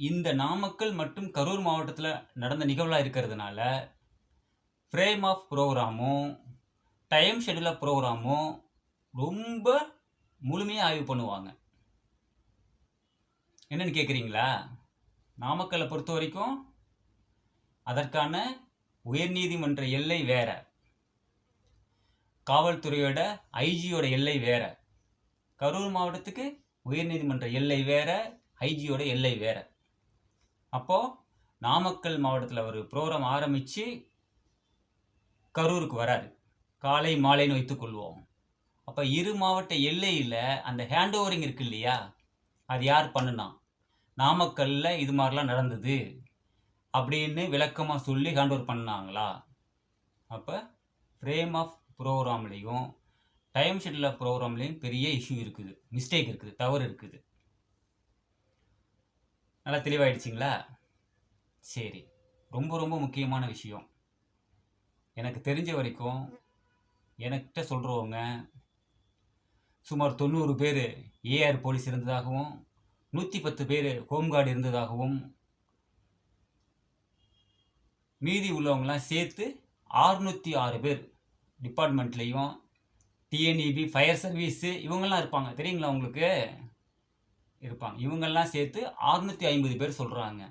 இந்த நாமக்கல் மற்றும் கரூர் மாவட்டத்தில் நடந்த நிகழ்வாக இருக்கிறதுனால ஃப்ரேம் ஆஃப் ப்ரோக்ராமும் டைம் ஷெடியூல் ஆஃப் ப்ரோக்ராமும் ரொம்ப முழுமையாக ஆய்வு பண்ணுவாங்க. என்னன்னு கேட்குறீங்களா? நாமக்கல்லை பொறுத்த வரைக்கும் அதற்கான உயர்நீதிமன்ற எல்லை வேற, காவல்துறையோட ஐஜியோட எல்லை வேற. கரூர் மாவட்டத்துக்கு உயர்நீதிமன்ற எல்லை வேற, ஐஜியோட எல்லை வேற. அப்போது நாமக்கல் மாவட்டத்தில் ஒரு ப்ரோக்ராம் ஆரம்பித்து கரூருக்கு வராரு, காலை மாலைன்னு வைத்துக்கொள்வோம். அப்போ இரு மாவட்ட எல்லையில் அந்த ஹேண்ட் ஓவரிங் இருக்கு இல்லையா, அது யார் பண்ணுனா? நாமக்கல்லில் இது மாதிரிலாம் நடந்தது அப்படின்னு விளக்கமாக சொல்லி ஹேண்ட் ஓவர் பண்ணாங்களா? அப்போ ஃப்ரேம் ஆஃப் ப்ரோக்ராம்லேயும் டைம் ஷெடியூல் ஆஃப் ப்ரோக்ராம்லேயும் பெரிய இஷ்யூ இருக்குது, மிஸ்டேக் இருக்குது, தவறு இருக்குது. நல்லா தெளிவாயிடுச்சிங்களா? சரி, ரொம்ப ரொம்ப முக்கியமான விஷயம். எனக்கு தெரிஞ்ச வரைக்கும் என்கிட்ட சொல்கிறவங்க சுமார் 90 பேர் ஏஆர் போலீஸ் இருந்ததாகவும் 110 பேர் ஹோம்கார்டு இருந்ததாகவும் மீதி உள்ளவங்களாம் சேர்த்து 606 பேர் டிபார்ட்மெண்ட்லேயும் டிஎன்இபி ஃபயர் சர்வீஸு இவங்கெல்லாம் இருப்பாங்க. தெரியுங்களா உங்களுக்கு? இருப்பாங்க. இவங்கெல்லாம் சேர்த்து 650 பேர் சொல்கிறாங்க.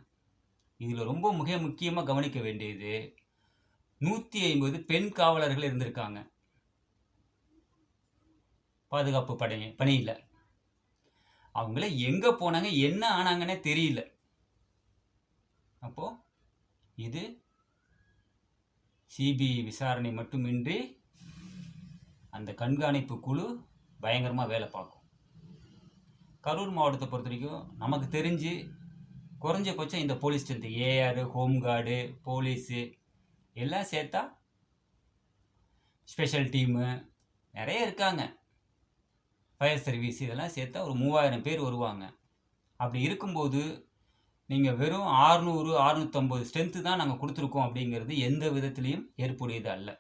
இதில் ரொம்ப முக்கியமாக கவனிக்க வேண்டியது 150 பெண் காவலர்கள் இருந்திருக்காங்க பாதுகாப்பு பணியில். அவங்கள எங்கே போனாங்க, என்ன ஆனாங்கன்னே தெரியல. அப்போது இது சிபிஐ விசாரணை மட்டுமின்றி அந்த கண்காணிப்பு குழு பயங்கரமாக வேலை பார்க்கும். கரூர் மாவட்டத்தை பொறுத்த வரைக்கும் நமக்கு தெரிஞ்சு குறைஞ்சபட்சம் இந்த police strength, AR, home guard, police எல்லாம் சேர்த்தா, ஸ்பெஷல் டீமு நிறைய இருக்காங்க, ஃபயர் சர்வீஸ் இதெல்லாம் சேர்த்தா ஒரு 3000 பேர் வருவாங்க. அப்படி இருக்கும்போது நீங்கள் வெறும் 600 650 ஸ்ட்ரென்த்து தான் நாங்கள் கொடுத்துருக்கோம் அப்படிங்கிறது எந்த விதத்துலேயும் ஏற்புடையது அல்ல.